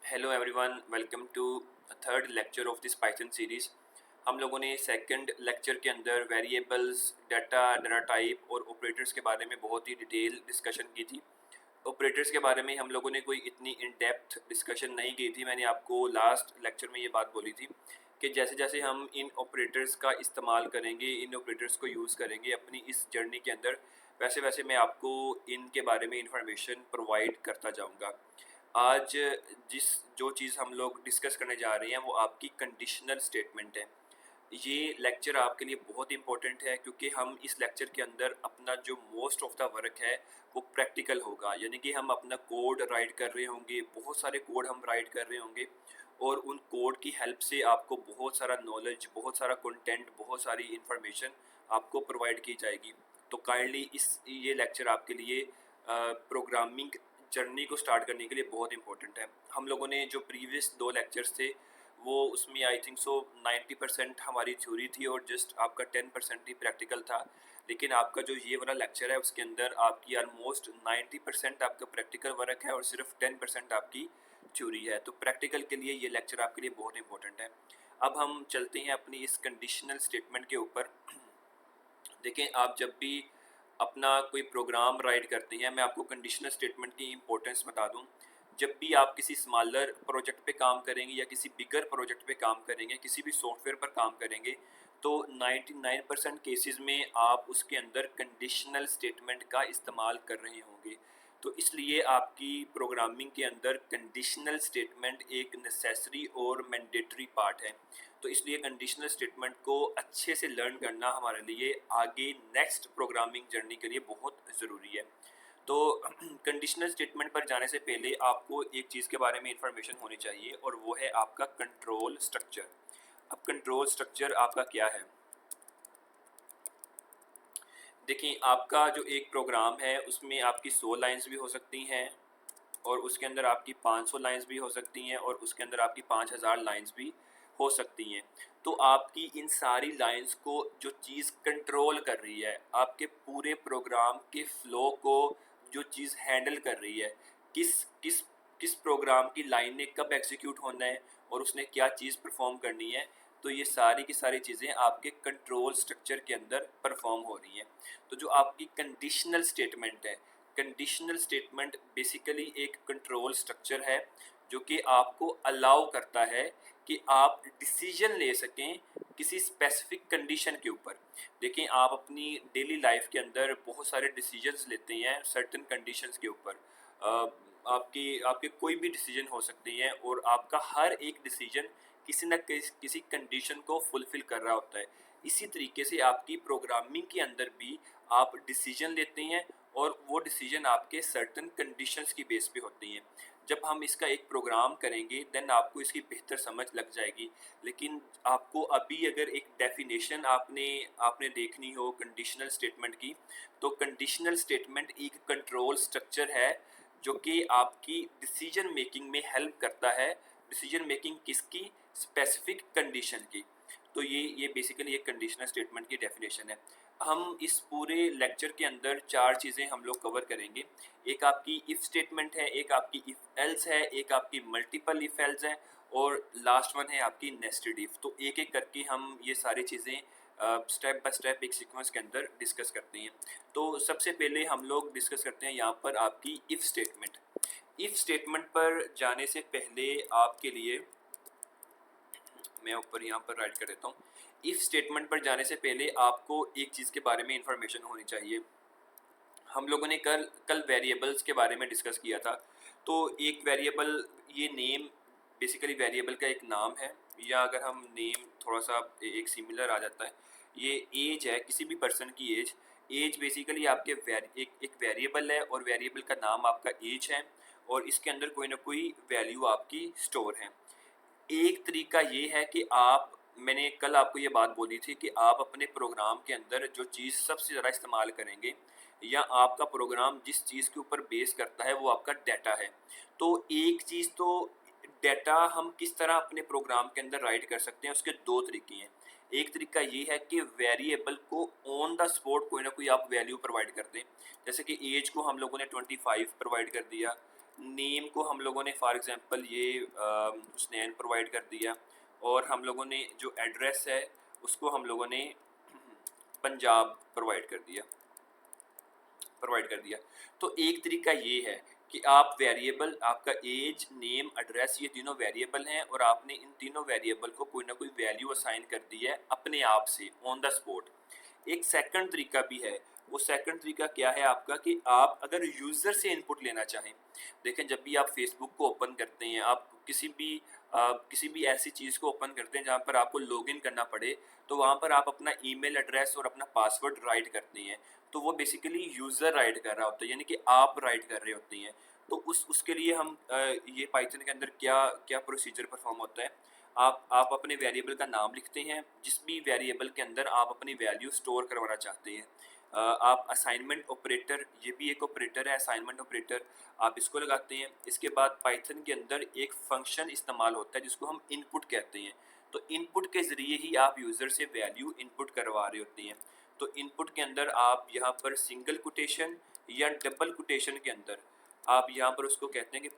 Hello everyone, welcome to third lecture of this Python series. हम लोगों ने second lecture के अंदर वेरिएबल्स, डाटा, डाटा टाइप और ऑपरेटर्स के बारे में बहुत ही डिटेल डिस्कशन की थी। ऑपरेटर्स के बारे में हम लोगों ने कोई इतनी इन डेप्थ डिस्कशन नहीं की थी। मैंने आपको लास्ट लेक्चर में ये बात बोली थी कि जैसे जैसे हम इन ऑपरेटर्स का इस्तेमाल करेंगे, इन ऑपरेटर्स को यूज़ करेंगे अपनी इस जर्नी के अंदर, वैसे वैसे मैं आपको इनके बारे में इंफॉर्मेशन प्रोवाइड करता जाऊँगा। आज जिस जो चीज़ हम लोग डिस्कस करने जा रहे हैं वो आपकी कंडीशनल स्टेटमेंट है। ये लेक्चर आपके लिए बहुत इंपॉर्टेंट है क्योंकि हम इस लेक्चर के अंदर अपना जो मोस्ट ऑफ द वर्क है वो प्रैक्टिकल होगा, यानी कि हम अपना कोड राइट कर रहे होंगे, बहुत सारे कोड हम राइट कर रहे होंगे और उन कोड की हेल्प से आपको बहुत सारा नॉलेज, बहुत सारा कंटेंट, बहुत सारी इंफॉर्मेशन आपको प्रोवाइड की जाएगी। तो काइंडली ये लेक्चर आपके लिए प्रोग्रामिंग जर्नी को स्टार्ट करने के लिए बहुत इंपॉर्टेंट है। हम लोगों ने जो प्रीवियस 2 लेक्चर्स थे वो उसमें आई थिंक सो 90% हमारी थ्योरी थी और जस्ट आपका 10% ही प्रैक्टिकल था। लेकिन आपका जो ये वाला लेक्चर है उसके अंदर आपकी ऑलमोस्ट 90% आपका प्रैक्टिकल वर्क है और सिर्फ 10% आपकी थ्योरी है। तो प्रैक्टिकल के लिए ये लेक्चर आपके लिए बहुत इंपॉर्टेंट है। अब हम चलते हैं अपनी इस कंडीशनल स्टेटमेंट के ऊपर। देखें, आप जब भी अपना कोई प्रोग्राम राइट करते हैं, मैं आपको कंडीशनल स्टेटमेंट की इंपॉर्टेंस बता दूं। जब भी आप किसी स्मॉलर प्रोजेक्ट पे काम करेंगे या किसी बिगर प्रोजेक्ट पे काम करेंगे, किसी भी सॉफ्टवेयर पर काम करेंगे, तो 99% केसेस में आप उसके अंदर कंडीशनल स्टेटमेंट का इस्तेमाल कर रहे होंगे। तो इसलिए आपकी प्रोग्रामिंग के अंदर कंडीशनल स्टेटमेंट एक नेसेसरी और मैंडेटरी पार्ट है। तो इसलिए कंडीशनल स्टेटमेंट को अच्छे से लर्न करना हमारे लिए आगे नेक्स्ट प्रोग्रामिंग जर्नी के लिए बहुत ज़रूरी है। तो कंडीशनल स्टेटमेंट पर जाने से पहले आपको एक चीज़ के बारे में इंफॉर्मेशन होनी चाहिए और वो है आपका कंट्रोल स्ट्रक्चर। अब कंट्रोल स्ट्रक्चर आपका क्या है? देखिए, आपका जो एक प्रोग्राम है उसमें आपकी 100 लाइंस भी हो सकती हैं और उसके अंदर आपकी 500 लाइंस भी हो सकती हैं और उसके अंदर आपकी 5000 लाइंस भी हो सकती हैं। तो आपकी इन सारी लाइंस को जो चीज़ कंट्रोल कर रही है, आपके पूरे प्रोग्राम के फ़्लो को जो चीज़ हैंडल कर रही है, किस किस किस प्रोग्राम की लाइन ने कब एग्जीक्यूट होना है और उसने क्या चीज़ परफॉर्म करनी है, तो ये सारी की सारी चीज़ें आपके कंट्रोल स्ट्रक्चर के अंदर परफॉर्म हो रही हैं। तो जो आपकी कंडीशनल स्टेटमेंट है, कंडीशनल स्टेटमेंट बेसिकली एक कंट्रोल स्ट्रक्चर है जो कि आपको अलाउ करता है कि आप डिसीजन ले सकें किसी स्पेसिफिक कंडीशन के ऊपर। देखें, आप अपनी डेली लाइफ के अंदर बहुत सारे डिसीजंस लेते हैं सर्टेन कंडीशंस के ऊपर। आपकी आपके कोई भी डिसीजन हो सकते हैं और आपका हर एक डिसीजन किसी न किसी कंडीशन को फुलफिल कर रहा होता है। इसी तरीके से आपकी प्रोग्रामिंग के अंदर भी आप डिसीजन लेते हैं और वो डिसीजन आपके सर्टेन कंडीशंस की बेस पे होती हैं। जब हम इसका एक प्रोग्राम करेंगे देन आपको इसकी बेहतर समझ लग जाएगी। लेकिन आपको अभी अगर एक डेफिनेशन आपने आपने देखनी हो कंडीशनल स्टेटमेंट की, तो कंडीशनल स्टेटमेंट एक कंट्रोल स्ट्रक्चर है जो कि आपकी डिसीजन मेकिंग में हेल्प करता है। डिसीजन मेकिंग किसकी? स्पेसिफिक कंडीशन की। तो ये बेसिकली एक कंडीशनल स्टेटमेंट की डेफिनेशन है। हम इस पूरे लेक्चर के अंदर 4 चीज़ें हम लोग कवर करेंगे। एक आपकी इफ़ स्टेटमेंट है, एक आपकी इफ़ एल्स है, एक आपकी मल्टीपल इफ़ एल्स है और लास्ट वन है आपकी नेस्टेड इफ़। तो एक-एक करके हम ये सारी चीज़ें स्टेप बाय स्टेप एक सीक्वेंस के अंदर डिस्कस करते हैं। तो सबसे पहले हम लोग डिस्कस करते हैं यहाँ पर आपकी इफ़ स्टेटमेंट। इफ़ स्टेटमेंट पर जाने से पहले आपके लिए मैं ऊपर यहाँ पर राइट कर देता हूँ। इफ़ स्टेटमेंट पर जाने से पहले आपको एक चीज़ के बारे में इंफॉर्मेशन होनी चाहिए। हम लोगों ने कल कल वेरिएबल्स के बारे में डिस्कस किया था। तो एक वेरिएबल, ये नेम बेसिकली वेरिएबल का एक नाम है, या अगर हम नेम थोड़ा सा एक सिमिलर आ जाता है। ये एज है, किसी भी पर्सन की एज। एज बेसिकली आपके एक वेरिएबल है और वेरिएबल का नाम आपका एज है और इसके अंदर कोई ना कोई वैल्यू आपकी स्टोर है। एक तरीका ये है कि मैंने कल आपको ये बात बोली थी कि आप अपने प्रोग्राम के अंदर जो चीज़ सबसे ज़्यादा इस्तेमाल करेंगे या आपका प्रोग्राम जिस चीज़ के ऊपर बेस करता है वो आपका डाटा है। तो एक चीज़ तो डाटा हम किस तरह अपने प्रोग्राम के अंदर राइट कर सकते हैं, उसके 2 तरीके हैं। एक तरीका ये है कि वेरिएबल को ऑन द स्पॉट कोई ना कोई आप वैल्यू प्रोवाइड कर दें। जैसे कि एज को हम लोगों ने 25 प्रोवाइड कर दिया, नेम को हम लोगों ने फॉर एग्जांपल ये हुसनैन प्रोवाइड कर दिया, और हम लोगों ने जो एड्रेस है उसको हम लोगों ने पंजाब प्रोवाइड कर दिया। तो एक तरीका ये है कि आप वेरिएबल, आपका एज, नेम, एड्रेस, ये तीनों वेरिएबल हैं और आपने इन तीनों वेरिएबल को कोई ना कोई वैल्यू असाइन कर दी है अपने आप से ऑन द स्पॉट। एक सेकंड तरीका भी है, वो सेकंड तरीका क्या है आपका कि आप अगर यूज़र से इनपुट लेना चाहें, देखें जब भी आप फेसबुक को ओपन करते हैं, आप किसी भी ऐसी चीज़ को ओपन करते हैं जहाँ पर आपको लॉगिन करना पड़े, तो वहाँ पर आप अपना ईमेल एड्रेस और अपना पासवर्ड राइट करते हैं, तो वो बेसिकली यूज़र राइट कर रहा होता है, यानी कि आप राइट कर रहे होते हैं। तो उसके लिए हम ये पाइथन के अंदर क्या क्या प्रोसीजर परफॉर्म होता है, आप अपने वेरिएबल का नाम लिखते हैं, जिस भी वेरिएबल के अंदर आप अपनी वैल्यू स्टोर करवाना चाहते हैं। आप असाइनमेंट ऑपरेटर, ये भी एक ऑपरेटर है असाइनमेंट ऑपरेटर, आप इसको लगाते हैं। इसके बाद पाइथन के अंदर एक फंक्शन इस्तेमाल होता है जिसको हम इनपुट कहते हैं। तो इनपुट के ज़रिए ही आप यूज़र से वैल्यू इनपुट करवा रहे होते हैं। तो इनपुट के अंदर आप यहाँ पर सिंगल कोटेशन या डबल कोटेशन के अंदर आप यहाँ पर उसको कहते हैं कि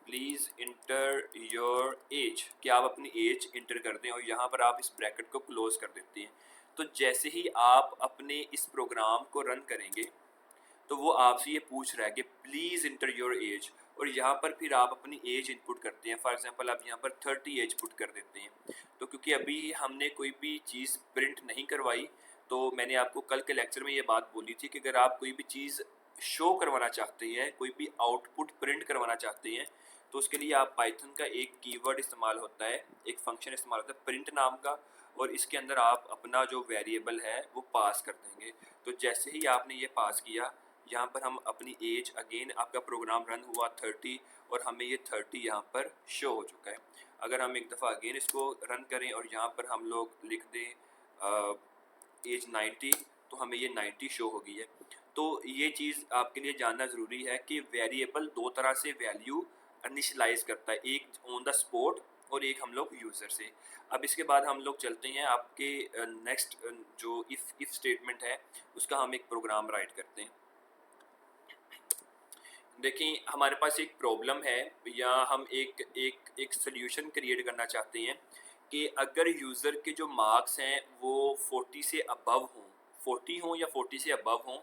प्लीज़ इंटर योर एज, कि आप अपनी एज इंटर कर दें और यहाँ पर आप इस ब्रैकेट को क्लोज कर देते हैं। तो जैसे ही आप अपने इस प्रोग्राम को रन करेंगे तो वो आपसे ये पूछ रहा है कि प्लीज़ इंटर योर एज, और यहाँ पर फिर आप अपनी एज इनपुट करते हैं। फॉर एग्जांपल आप यहाँ पर 30 एज पुट कर देते हैं। तो क्योंकि अभी हमने कोई भी चीज़ प्रिंट नहीं करवाई, तो मैंने आपको कल के लेक्चर में ये बात बोली थी कि अगर आप कोई भी चीज़ शो करवाना चाहते हैं, कोई भी आउटपुट प्रिंट करवाना चाहते हैं, तो उसके लिए आप पाइथन का एक कीवर्ड इस्तेमाल होता है, एक फंक्शन इस्तेमाल होता है प्रिंट नाम का, और इसके अंदर आप अपना जो वेरिएबल है वो पास कर देंगे। तो जैसे ही आपने ये पास किया, यहाँ पर हम अपनी एज, अगेन आपका प्रोग्राम रन हुआ 30 और हमें ये 30 यहाँ पर शो हो चुका है। अगर हम एक दफ़ा अगेन इसको रन करें और यहाँ पर हम लोग लिख दें एज 90, तो हमें ये 90 शो हो गई है। तो ये चीज़ आपके लिए जानना ज़रूरी है कि वेरिएबल दो तरह से वैल्यू इनिशलाइज करता है, एक ऑन द स्पॉट और एक हम लोग यूज़र से। अब इसके बाद हम लोग चलते हैं आपके नेक्स्ट जो इफ़ स्टेटमेंट है उसका हम एक प्रोग्राम राइट करते हैं। देखिए हमारे पास एक प्रॉब्लम है, या हम एक सोल्यूशन क्रिएट करना चाहते हैं कि अगर यूज़र के जो मार्क्स हैं वो 40 से अबव हों, 40 हों या 40 से अबव हों,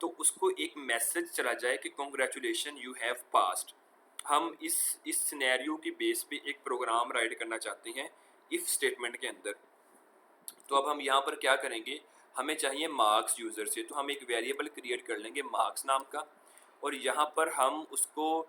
तो उसको एक मैसेज चला जाए कि कॉन्ग्रेचुलेशन यू हैव पास्ड। हम इस सिनेरियो की बेस पे एक प्रोग्राम राइट करना चाहते हैं इफ़ स्टेटमेंट के अंदर। तो अब हम यहाँ पर क्या करेंगे, हमें चाहिए मार्क्स यूज़र से, तो हम एक वेरिएबल क्रिएट कर लेंगे मार्क्स नाम का, और यहाँ पर हम उसको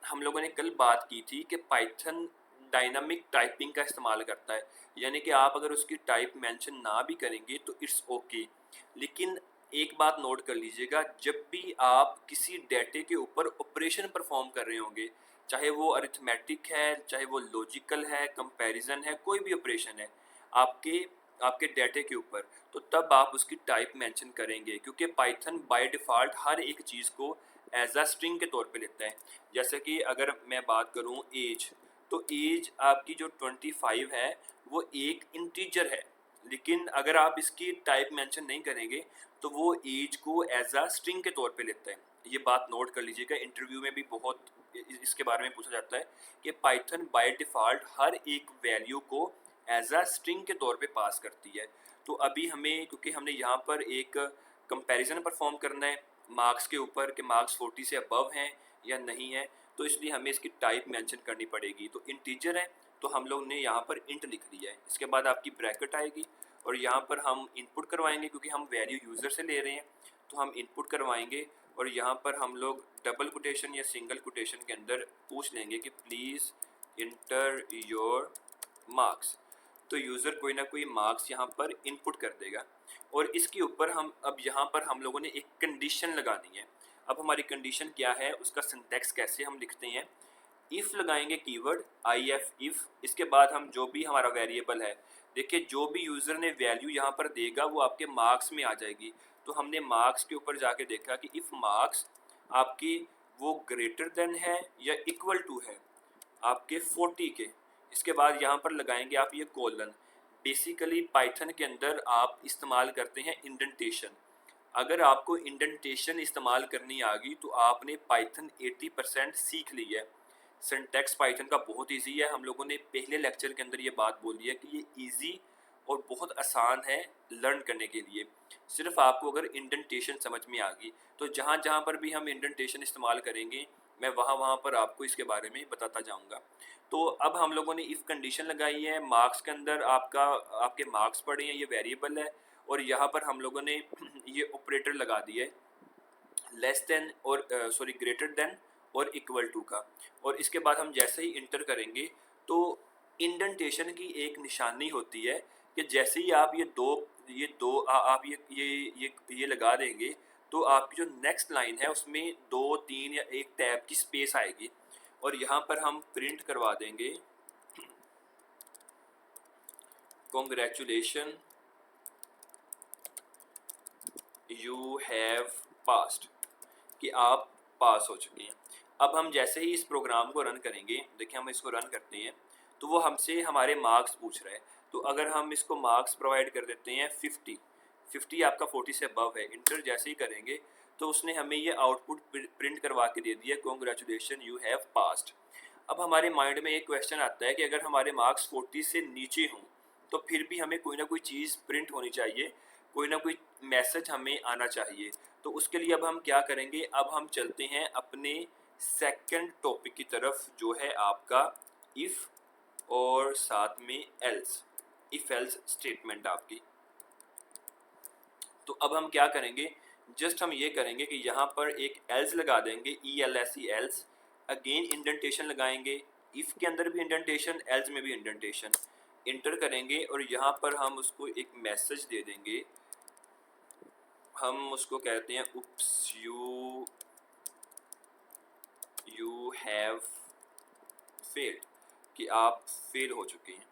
हम लोगों ने कल बात की थी कि पाइथन डायनामिक टाइपिंग का इस्तेमाल करता है, यानी कि आप अगर उसकी टाइप मेंशन ना भी करेंगे तो इट्स ओके। लेकिन एक बात नोट कर लीजिएगा, जब भी आप किसी डेटे के ऊपर ऑपरेशन परफॉर्म कर रहे होंगे, चाहे वो अरिथमेटिक है, चाहे वो लॉजिकल है, कंपैरिजन है, कोई भी ऑपरेशन है आपके आपके डेटे के ऊपर, तो तब आप उसकी टाइप मेंशन करेंगे, क्योंकि पाइथन बाय डिफ़ॉल्ट हर एक चीज़ को एज अ स्ट्रिंग के तौर पे लेता है। जैसे कि अगर मैं बात करूं एज, तो एज आपकी जो 25 है वो एक इंटीजर है, लेकिन अगर आप इसकी टाइप मेंशन नहीं करेंगे तो वो एज को एज अ स्ट्रिंग के तौर पे लेता है। ये बात नोट कर लीजिएगा, इंटरव्यू में भी बहुत इसके बारे में पूछा जाता है कि पाइथन बाय डिफ़ॉल्ट हर एक वैल्यू को एज अ स्ट्रिंग के तौर पे पास करती है। तो अभी हमें, क्योंकि हमने यहाँ पर एक कंपैरिजन परफॉर्म करना है मार्क्स के ऊपर कि मार्क्स 40 से अबव हैं या नहीं है, तो इसलिए हमें इसकी टाइप मेंशन करनी पड़ेगी। तो इंटीजर है तो हम लोग ने यहाँ पर इंट लिख लिया है। इसके बाद आपकी ब्रैकेट आएगी और यहाँ पर हम इनपुट करवाएंगे, क्योंकि हम वैल्यू यूज़र से ले रहे हैं तो हम इनपुट करवाएंगे, और यहाँ पर हम लोग डबल कोटेशन या सिंगल कोटेशन के अंदर पूछ लेंगे कि प्लीज़ इंटर योर मार्क्स। तो यूज़र कोई ना कोई मार्क्स यहाँ पर इनपुट कर देगा, और इसके ऊपर हम अब यहाँ पर हम लोगों ने एक कंडीशन लगानी है। अब हमारी कंडीशन क्या है, उसका सिंटैक्स कैसे हम लिखते हैं, इफ़ लगाएंगे कीवर्ड इफ, इसके बाद हम जो भी हमारा वेरिएबल है, देखिए जो भी यूज़र ने वैल्यू यहाँ पर देगा वो आपके मार्क्स में आ जाएगी। तो हमने मार्क्स के ऊपर जाके देखा कि इफ़ मार्क्स आपकी वो ग्रेटर देन है या इक्वल टू है आपके 40 के, इसके बाद यहाँ पर लगाएंगे आप ये कोलन। बेसिकली पाइथन के अंदर आप इस्तेमाल करते हैं इंडेंटेशन। अगर आपको इंडेंटेशन इस्तेमाल करनी आ गई तो आपने पाइथन 80% सीख ली है। सिंटैक्स पाइथन का बहुत इजी है, हम लोगों ने पहले लेक्चर के अंदर ये बात बोली है कि ये इजी और बहुत आसान है लर्न करने के लिए। सिर्फ आपको अगर इंडेंटेशन समझ में आ गई तो जहाँ जहाँ पर भी हम इंडेंटेशन इस्तेमाल करेंगे मैं वहाँ वहाँ पर आपको इसके बारे में बताता जाऊँगा। तो अब हम लोगों ने इफ़ कंडीशन लगाई है, मार्क्स के अंदर आपके मार्क्स पड़े हैं, ये वेरिएबल है, और यहाँ पर हम लोगों ने ये ऑपरेटर लगा दिया है लेस देन और सॉरी ग्रेटर देन और इक्वल टू का। और इसके बाद हम जैसे ही इंटर करेंगे तो इंडेंटेशन की एक निशानी होती है कि जैसे ही आप आप ये लगा देंगे तो आपकी जो नेक्स्ट लाइन है उसमें 2 3 या एक टैब की स्पेस आएगी, और यहाँ पर हम प्रिंट करवा देंगे कॉन्ग्रेचुलेशन यू हैव पास्ड, कि आप पास हो चुके हैं। अब हम जैसे ही इस प्रोग्राम को रन करेंगे, देखिए हम इसको रन करते हैं तो वो हमसे हमारे मार्क्स पूछ रहा है। तो अगर हम इसको मार्क्स प्रोवाइड कर देते हैं 50 आपका 40 से अबव है, इंटर जैसे ही करेंगे तो उसने हमें ये आउटपुट प्रिंट करवा के दे दिया कॉन्ग्रेचुलेशन यू हैव पास्ड। अब हमारे माइंड में एक क्वेश्चन आता है कि अगर हमारे मार्क्स 40 से नीचे हों तो फिर भी हमें कोई ना कोई चीज़ प्रिंट होनी चाहिए, कोई ना कोई मैसेज हमें आना चाहिए। तो उसके लिए अब हम क्या करेंगे, अब हम चलते हैं अपने सेकंड टॉपिक की तरफ जो है आपका इफ़ और साथ में एल्स, इफ़ एल्स स्टेटमेंट आपकी। तो अब हम क्या करेंगे, जस्ट हम ये करेंगे कि यहाँ पर एक एल्स लगा देंगे, ELSE एल्स, अगेन इंडेंटेशन लगाएंगे, इफ़ के अंदर भी इंडेंटेशन, एल्स में भी इंडेंटेशन, इंटर करेंगे और यहाँ पर हम उसको एक मैसेज दे देंगे, हम उसको कहते हैं उप्स यू हैव फेल्ड, कि आप फेल हो चुके हैं।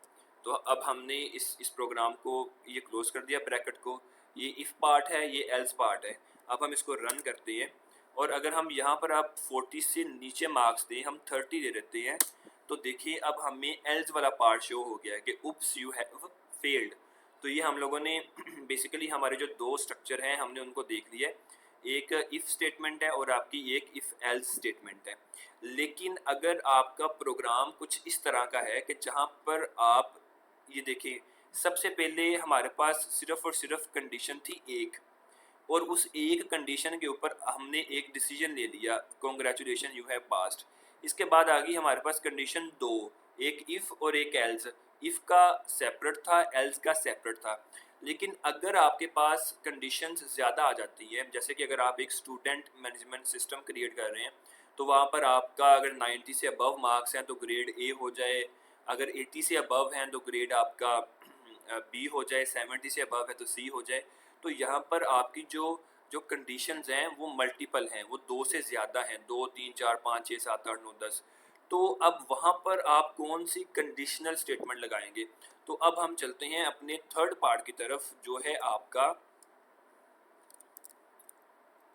तो अब हमने इस प्रोग्राम को ये क्लोज कर दिया ब्रैकेट को, ये इफ़ पार्ट है, ये एल्स पार्ट है। अब हम इसको रन करते हैं और अगर हम यहाँ पर अब 40 से नीचे मार्क्स दें, हम 30 दे देते हैं, तो देखिए अब हमें एल्स वाला पार्ट शो हो गया है कि उप्स यू हैव फेल्ड। तो ये हम लोगों ने बेसिकली हमारे जो दो स्ट्रक्चर हैं हमने उनको देख लिया है, एक इफ़ स्टेटमेंट है और आपकी एक इफ़ एल्स स्टेटमेंट है। लेकिन अगर आपका प्रोग्राम कुछ इस तरह का है कि जहाँ पर आप ये देखिए, सबसे पहले हमारे पास सिर्फ़ और सिर्फ कंडीशन थी एक, और उस एक कंडीशन के ऊपर हमने एक डिसीजन ले लिया कॉन्ग्रेचुलेशन यू हैव पास्ड। इसके बाद आ गई हमारे पास कंडीशन दो, एक इफ़ और एक एल्स। इफ़ का सेपरेट था, एल्स का सेपरेट था। लेकिन अगर आपके पास कंडीशंस ज़्यादा आ जाती हैं, जैसे कि अगर आप एक स्टूडेंट मैनेजमेंट सिस्टम क्रिएट कर रहे हैं तो वहाँ पर आपका अगर 90 से अबव मार्क्स हैं तो ग्रेड ए हो जाए, अगर 80 से अबव हैं तो ग्रेड आपका बी हो जाए, 70 से अबव है तो सी हो जाए। तो यहाँ पर आपकी जो जो कंडीशंस हैं वो मल्टीपल हैं, वो दो से ज़्यादा हैं, 2 3 4 5 6 7 8 9 10। तो अब वहाँ पर आप कौन सी कंडीशनल स्टेटमेंट लगाएंगे। तो अब हम चलते हैं अपने थर्ड पार्ट की तरफ जो है आपका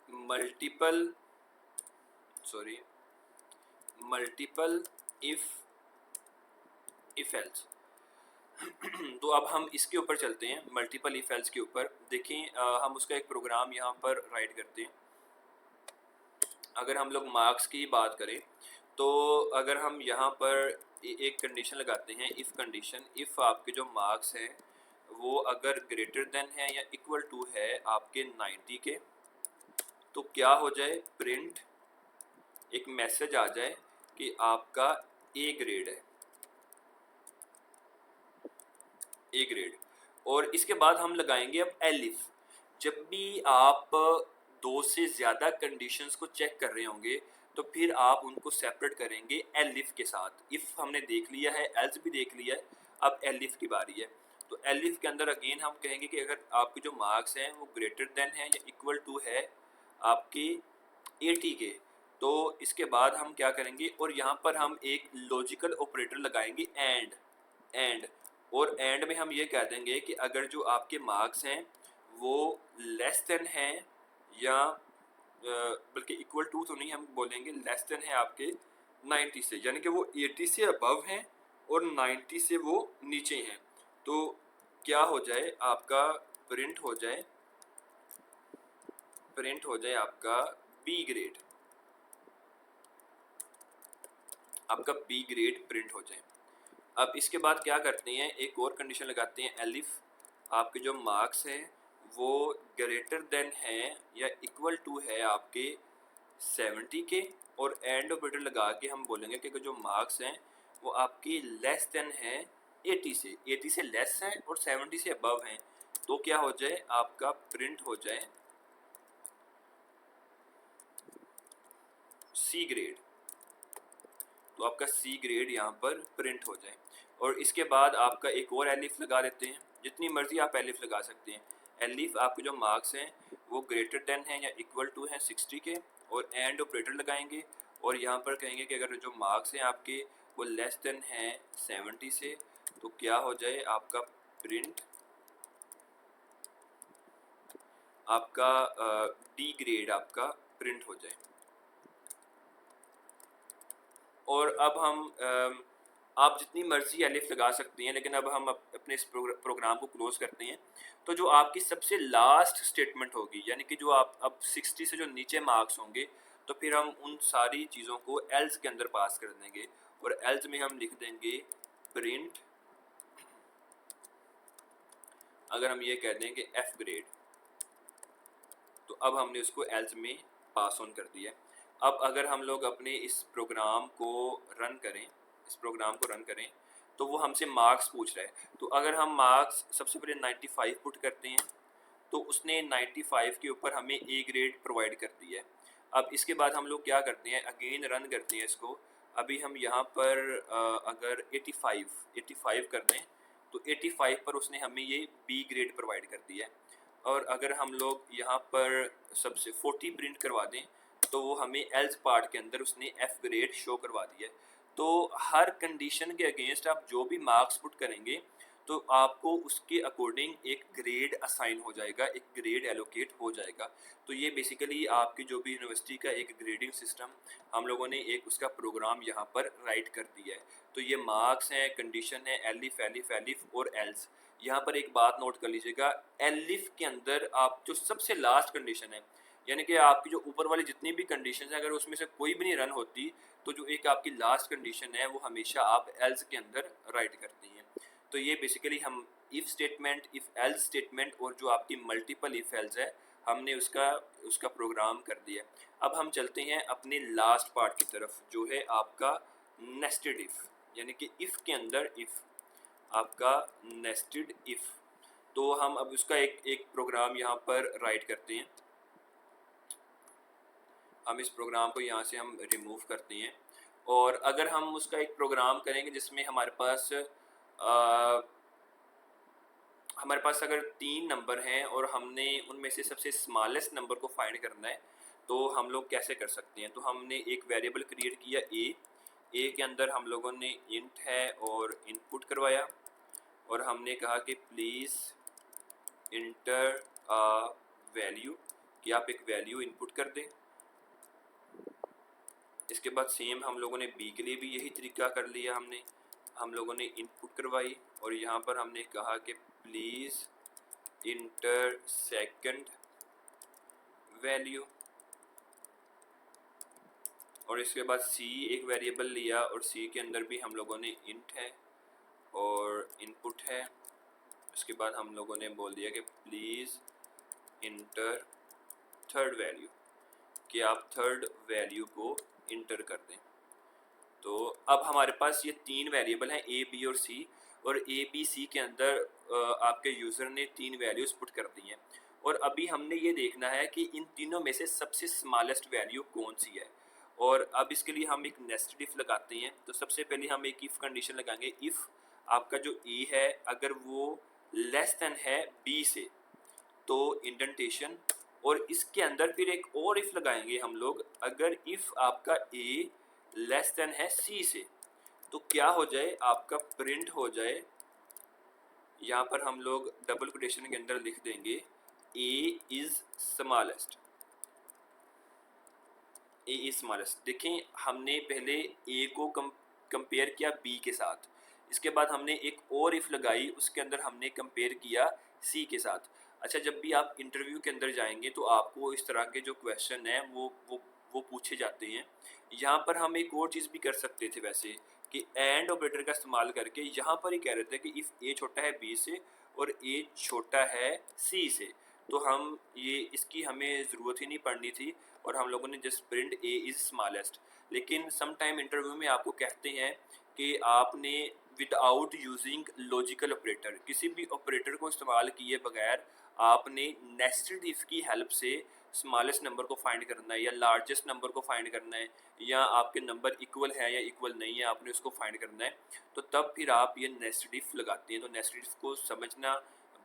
मल्टीपल इफ एल्स। तो अब हम इसके ऊपर चलते हैं, मल्टीपल इफ एल्स के ऊपर। देखें हम उसका एक प्रोग्राम यहाँ पर राइट करते हैं। अगर हम लोग मार्क्स की बात करें तो अगर हम यहाँ पर एक कंडीशन लगाते हैं, इफ़ कंडीशन, इफ़ आपके जो मार्क्स हैं वो अगर ग्रेटर देन है या इक्वल टू है आपके 90 के, तो क्या हो जाए, प्रिंट एक मैसेज आ जाए कि आपका ए ग्रेड है, ए ग्रेड। और इसके बाद हम लगाएंगे अब एलिफ। जब भी आप दो से ज़्यादा कंडीशंस को चेक कर रहे होंगे तो फिर आप उनको सेपरेट करेंगे एलिफ के साथ। इफ़ हमने देख लिया है, एल्स भी देख लिया है, अब एलिफ की बारी है। तो एलिफ के अंदर अगेन हम कहेंगे कि अगर आपके जो मार्क्स हैं वो ग्रेटर देन है या इक्वल टू है आपके 80 के, तो इसके बाद हम क्या करेंगे, और यहाँ पर हम एक लॉजिकल ऑपरेटर लगाएंगे एंड। और एंड में हम ये कह देंगे कि अगर जो आपके मार्क्स हैं वो लेस देन हैं या बल्कि इक्वल टू तो नहीं, हम बोलेंगे लेस देन है आपके 90 से, यानी कि वो 80 से अबव हैं और 90 से वो नीचे हैं, तो क्या हो जाए, आपका प्रिंट हो जाए प्रिंट हो जाए आपका बी ग्रेड, आपका बी ग्रेड प्रिंट हो जाए। अब इसके बाद क्या करते हैं, एक और कंडीशन लगाते हैं, एलिफ आपके जो मार्क्स हैं वो ग्रेटर देन है या इक्वल टू है आपके 70 के, और एंड ऑपरेटर लगा के हम बोलेंगे कि जो मार्क्स हैं वो आपकी लेस देन है 80 से लेस हैं और 70 से अबव हैं, तो क्या हो जाए आपका प्रिंट हो जाए सी ग्रेड। तो आपका सी ग्रेड यहाँ पर प्रिंट हो जाए। और इसके बाद आपका एक और एलिफ लगा देते हैं, जितनी मर्जी आप एलिफ लगा सकते हैं। एलिफ आपके जो मार्क्स हैं वो ग्रेटर देन है या इक्वल टू हैं 60 के, और एंड ऑपरेटर लगाएंगे और यहाँ पर कहेंगे कि अगर जो मार्क्स हैं आपके वो लेस देन हैं 70 से, तो क्या हो जाए आपका प्रिंट आपका डी ग्रेड आपका प्रिंट हो जाए। और अब हम आप जितनी मर्जी एलिफ लगा सकती हैं, लेकिन अब हम अपने इस प्रोग्राम को क्लोज करते हैं। तो जो आपकी सबसे लास्ट स्टेटमेंट होगी, यानी कि जो आप अब 60 से जो नीचे मार्क्स होंगे, तो फिर हम उन सारी चीज़ों को एल्स के अंदर पास कर देंगे, और एल्स में हम लिख देंगे प्रिंट, अगर हम ये कह दें कि एफ ग्रेड, तो अब हमने उसको एल्स में पास ऑन कर दिया। अब अगर हम लोग अपने इस प्रोग्राम को रन करें, तो वो हमसे मार्क्स पूछ रहा है। तो अगर हम मार्क्स सबसे पहले 95 पुट करते हैं, तो उसने 95 के ऊपर हमें ए ग्रेड प्रोवाइड कर दिया है। अब इसके बाद हम लोग क्या करते हैं, अगेन रन करते हैं इसको। अभी हम यहाँ पर अगर 85 कर दें, तो 85 पर उसने हमें ये बी ग्रेड प्रोवाइड कर दिया है। और अगर हम लोग यहाँ पर सबसे 40 प्रिंट करवा दें, तो वो हमें एल्स पार्ट के अंदर उसने एफ ग्रेड शो करवा दिया है। तो हर कंडीशन के अगेंस्ट आप जो भी मार्क्स पुट करेंगे, तो आपको उसके अकॉर्डिंग एक ग्रेड असाइन हो जाएगा, एक ग्रेड एलोकेट हो जाएगा। तो ये बेसिकली आपकी जो भी यूनिवर्सिटी का एक ग्रेडिंग सिस्टम हम लोगों ने एक उसका प्रोग्राम यहाँ पर राइट कर दिया है। तो ये मार्क्स हैं, कंडीशन है, एलिफ एलिफ एलिफ और एल्स। यहाँ पर एक बात नोट कर लीजिएगा, एलिफ के अंदर आप जो सबसे लास्ट कंडीशन है, यानी कि आपकी जो ऊपर वाली जितनी भी कंडीशन है, अगर उसमें से कोई भी नहीं रन होती, तो जो एक आपकी लास्ट कंडीशन है वो हमेशा आप एल्स के अंदर राइट करती हैं। तो ये बेसिकली हम if statement, if else statement और जो आपकी मल्टीपल इफ़ एल्स है, हमने उसका प्रोग्राम कर दिया। अब हम चलते हैं अपने लास्ट पार्ट की तरफ, जो है आपका नेस्टेड इफ़, यानी कि इफ़ के अंदर इफ़, आपका नेस्टेड इफ़। तो हम अब उसका एक प्रोग्राम यहाँ पर राइट करते हैं। हम इस प्रोग्राम को यहाँ से हम रिमूव करते हैं, और अगर हम उसका एक प्रोग्राम करेंगे जिसमें हमारे पास अगर 3 नंबर हैं और हमने उनमें से सबसे स्मॉलेस्ट नंबर को फाइंड करना है, तो हम लोग कैसे कर सकते हैं। तो हमने एक वेरिएबल क्रिएट किया ए के अंदर हम लोगों ने इंट है और इनपुट करवाया, और हमने कहा कि प्लीज़ इंटर अ वैल्यू, कि आप एक वैल्यू इनपुट कर दें। इसके बाद सेम हम लोगों ने बी के लिए भी यही तरीका कर लिया, हम लोगों ने इनपुट करवाई, और यहाँ पर हमने कहा कि प्लीज़ इंटर सेकंड वैल्यू, और इसके बाद सी एक वेरिएबल लिया, और सी के अंदर भी हम लोगों ने इंट है और इनपुट है। इसके बाद हम लोगों ने बोल दिया कि प्लीज़ इंटर थर्ड वैल्यू, कि आप थर्ड वैल्यू को इंटर कर दें। तो अब हमारे पास ये 3 वेरिएबल हैं, ए बी और सी, और ए बी सी के अंदर आपके यूज़र ने 3 वैल्यूज़ पुट कर दी हैं, और अभी हमने ये देखना है कि इन तीनों में से सबसे स्मॉलेस्ट वैल्यू कौन सी है। और अब इसके लिए हम एक नेस्टेड इफ़ लगाते हैं। तो सबसे पहले हम एक इफ़ कंडीशन लगाएंगे, इफ़ आपका जो ए है अगर वो लेस देन है बी से, तो इंडेंटेशन, और इसके अंदर फिर एक और इफ़ लगाएंगे हम लोग, अगर इफ़ आपका ए लेस देन है सी से, तो क्या हो जाए आपका प्रिंट हो जाए, यहाँ पर हम लोग डबल कोटेशन के अंदर लिख देंगे A is smallest, A is smallest. देखें, हमने पहले ए को कंपेयर किया बी के साथ, इसके बाद हमने एक और इफ़ लगाई, उसके अंदर हमने कंपेयर किया सी के साथ। अच्छा, जब भी आप इंटरव्यू के अंदर जाएँगे तो आपको इस तरह के जो क्वेश्चन हैं वो पूछे जाते हैं। यहाँ पर हम एक और चीज़ भी कर सकते थे वैसे, कि एंड ऑपरेटर का इस्तेमाल करके यहाँ पर ही कह रहे थे कि इफ़ ए छोटा है बी से और ए छोटा है सी से, तो हम ये इसकी हमें ज़रूरत ही नहीं पड़नी थी और हम लोगों ने just print A is smallest. लेकिन सम टाइम इंटरव्यू में आपको कहते हैं कि आपने विदाउट यूजिंग लॉजिकल ऑपरेटर, किसी भी ऑपरेटर को इस्तेमाल किए बगैर आपने नेस्टेड इफ़ की हेल्प से स्मॉलेस्ट नंबर को फाइंड करना है या लार्जेस्ट नंबर को फाइंड करना है, या आपके नंबर इक्वल है या इक्वल नहीं है, आपने उसको फाइंड करना है। तो तब फिर आप ये नेस्टेड इफ़ लगाते हैं। तो नेस्टेड इफ़ को समझना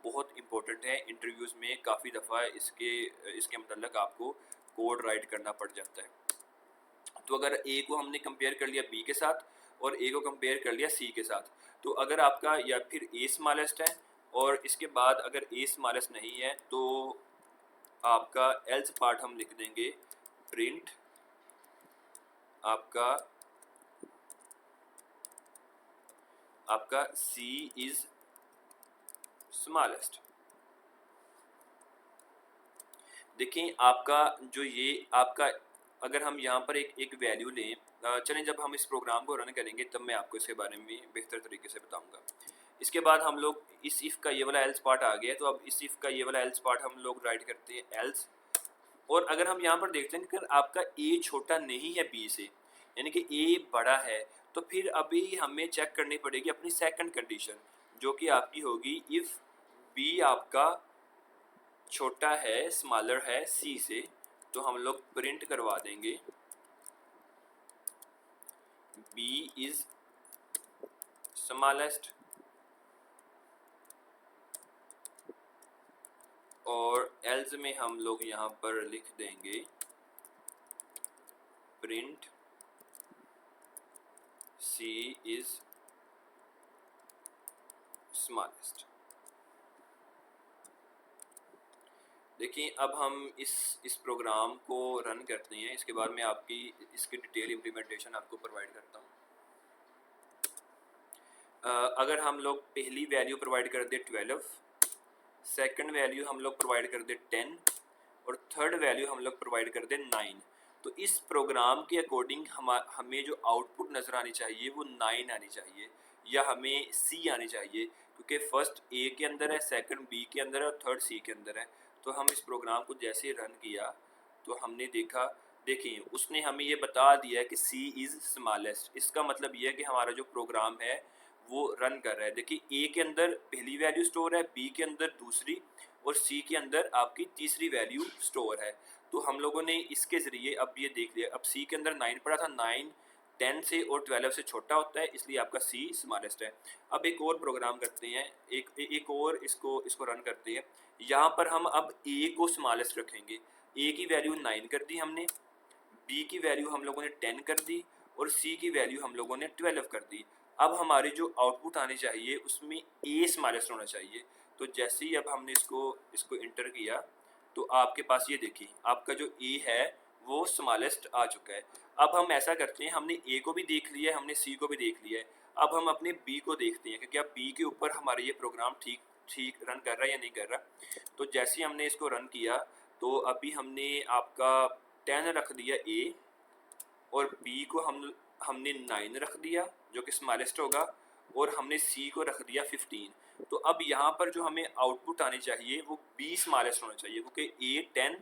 बहुत इंपॉर्टेंट है। इंटरव्यूज़ में काफ़ी दफ़ा इसके मतलब आपको कोड राइट करना पड़ जाता है। तो अगर ए को हमने कंपेयर कर लिया बी के साथ और ए को कंपेयर कर लिया सी के साथ, तो अगर आपका या फिर ए स्मॉलेस्ट है और इसके बाद अगर ए स्मॉलेस्ट नहीं है, तो आपका एल्स पार्ट हम लिख देंगे प्रिंट आपका सी इज स्मॉलेस्ट। देखें आपका जो ये आपका, अगर हम यहाँ पर एक वैल्यू लें, चलें जब हम इस प्रोग्राम को रन करेंगे तब मैं आपको इसके बारे में बेहतर तरीके से बताऊंगा। इसके बाद हम लोग इस इफ़ का ये वाला एल्स पार्ट आ गया, तो अब इस इफ़ का ये वाला एल्स पार्ट हम लोग राइट करते हैं एल्स। और अगर हम यहाँ पर देखते हैं कि अगर आपका ए छोटा नहीं है बी से, यानी कि ए बड़ा है, तो फिर अभी हमें चेक करनी पड़ेगी अपनी सेकंड कंडीशन, जो कि आपकी होगी इफ़ बी आपका छोटा है, स्मॉलर है सी से, तो हम लोग प्रिंट करवा देंगे बी इज स्मॉलेस्ट, और एल्स में हम लोग यहाँ पर लिख देंगे प्रिंट सी इज स्मॉलेस्ट। देखिए अब हम इस प्रोग्राम को रन करते हैं, इसके बाद मैं आपकी इसकी डिटेल इम्प्लीमेंटेशन आपको प्रोवाइड करता हूँ। अगर हम लोग पहली वैल्यू प्रोवाइड कर दे 12, सेकंड वैल्यू हम लोग प्रोवाइड कर दे 10 और थर्ड वैल्यू हम लोग प्रोवाइड कर दे 9, तो इस प्रोग्राम के अकॉर्डिंग हमें जो आउटपुट नज़र आनी चाहिए वो 9 आनी चाहिए या हमें सी आनी चाहिए, क्योंकि फर्स्ट ए के अंदर है, सेकंड बी के अंदर है और थर्ड सी के अंदर है। तो हम इस प्रोग्राम को जैसे रन किया तो हमने देखा, देखिए उसने हमें ये बता दिया कि सी इज़ स्मॉलेस्ट। इसका मतलब ये है कि हमारा जो प्रोग्राम है वो रन कर रहा है। देखिए ए के अंदर पहली वैल्यू स्टोर है, बी के अंदर दूसरी और सी के अंदर आपकी तीसरी वैल्यू स्टोर है। तो हम लोगों ने इसके ज़रिए अब ये देख लिया, अब सी के अंदर 9 पड़ा था, 9 10 से और 12 से छोटा होता है, इसलिए आपका सी स्मॉलेस्ट है। अब एक और प्रोग्राम करते हैं, एक और इसको रन करते हैं। यहाँ पर हम अब ए को स्मॉलेस्ट रखेंगे। ए की वैल्यू 9 कर दी हमने, बी की वैल्यू हम लोगों ने 10 कर दी और सी की वैल्यू हम लोगों ने 12 कर दी। अब हमारी जो आउटपुट आनी चाहिए उसमें ए स्मॉलेस्ट होना चाहिए। तो जैसे ही अब हमने इसको इंटर किया तो आपके पास ये देखिए आपका जो ए है वो स्मॉलेस्ट आ चुका है। अब हम ऐसा करते हैं, हमने ए को भी देख लिया है, हमने सी को भी देख लिया है, अब हम अपने बी को देखते हैं कि क्या बी के ऊपर हमारा ये प्रोग्राम ठीक ठीक रन कर रहा है या नहीं कर रहा। तो जैसे ही हमने इसको रन किया तो अभी हमने आपका 10 रख दिया ए और बी को हमने 9 रख दिया जो कि स्मॉलेस्ट होगा, और हमने सी को रख दिया 15। तो अब यहाँ पर जो हमें आउटपुट आनी चाहिए वो बी स्मॉलेस्ट होना चाहिए, क्योंकि ए 10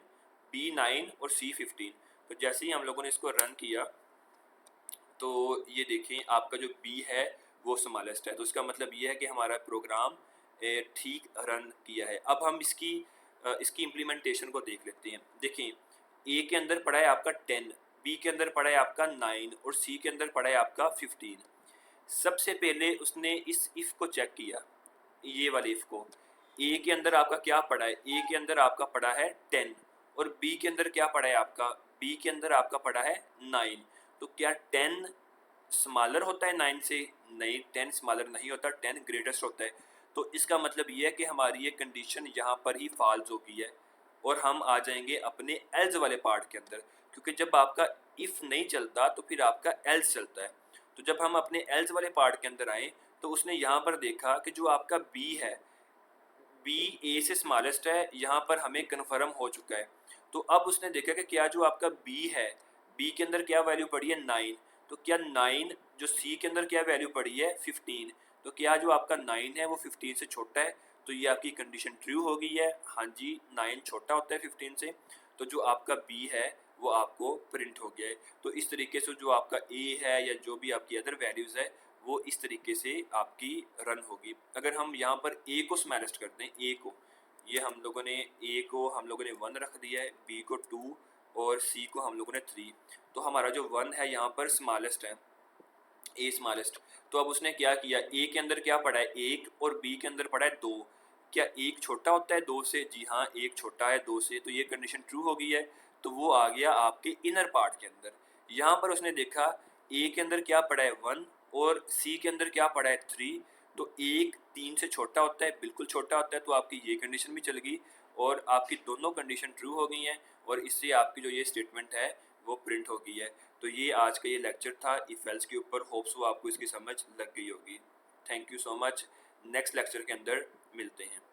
बी 9 और सी 15। तो जैसे ही हम लोगों ने इसको रन किया तो ये देखें आपका जो बी है वो स्मॉलेस्ट है। तो इसका मतलब ये है कि हमारा प्रोग्राम ठीक रन किया है। अब हम इसकी इम्प्लीमेंटेशन को देख लेते हैं। देखें ए के अंदर पड़ा है आपका 10, बी के अंदर पड़ा है आपका 9 और सी के अंदर पड़ा है आपका 15। सबसे पहले उसने इस इफ़ को चेक किया, ये वाले इफ़ को। ए के अंदर आपका क्या पड़ा है, ए के अंदर आपका पड़ा है 10 और बी के अंदर क्या पड़ा है आपका, बी के अंदर आपका पड़ा है 9। तो क्या 10 स्मॉलर होता है 9 से? नहीं, 10 स्मॉलर नहीं होता, 10 ग्रेटेस्ट होता है। तो इसका मतलब ये है कि हमारी ये कंडीशन यहाँ पर ही फॉल्स हो गई है और हम आ जाएंगे अपने एल्स वाले पार्ट के अंदर, क्योंकि जब आपका इफ़ नहीं चलता तो फिर आपका एल्स चलता है। तो जब हम अपने एल्स वाले पार्ट के अंदर आए तो उसने यहाँ पर देखा कि जो आपका बी है, बी ए से स्मॉलेस्ट है, यहाँ पर हमें कन्फर्म हो चुका है। तो अब उसने देखा कि क्या जो आपका बी है, बी के अंदर क्या वैल्यू पड़ी है 9, तो क्या 9 जो सी के अंदर क्या वैल्यू पड़ी है 15, तो क्या जो आपका 9 है वो 15 से छोटा है, तो ये आपकी कंडीशन ट्रू हो गई है। हाँ जी, 9 छोटा होता है 15 से, तो जो आपका बी है वो आपको प्रिंट हो गया है। तो इस तरीके से जो आपका ए है या जो भी आपकी अदर वैल्यूज़ है वो इस तरीके से आपकी रन होगी। अगर हम यहाँ पर ए को स्मॉलेस्ट करते हैं, ए को, ये हम लोगों ने ए को हम लोगों ने 1 रख दिया है, बी को 2 और सी को हम लोगों ने 3, तो हमारा जो 1 है यहाँ पर स्मॉलेस्ट है, ए स्मॉलेस्ट। तो अब उसने क्या किया, ए के अंदर क्या पड़ा है 1 और बी के अंदर पड़ा है 2, क्या 1 छोटा होता है 2 से? जी हाँ, 1 छोटा है 2 से, तो ये कंडीशन ट्रू हो गई है। तो वो आ गया आपके इनर पार्ट के अंदर। यहाँ पर उसने देखा ए के अंदर क्या पड़ा है 1 और सी के अंदर क्या पड़ा है 3, तो 1 3 से छोटा होता है, बिल्कुल छोटा होता है, तो आपकी ये कंडीशन भी चल गई और आपकी दोनों कंडीशन ट्रू हो गई हैं और इससे आपकी जो ये स्टेटमेंट है वो प्रिंट हो गई है। तो ये आज का ये लेक्चर था इफ एल्स के ऊपर। होप्स वो आपको इसकी समझ लग गई होगी। Thank you so much. Next lecture के अंदर मिलते हैं।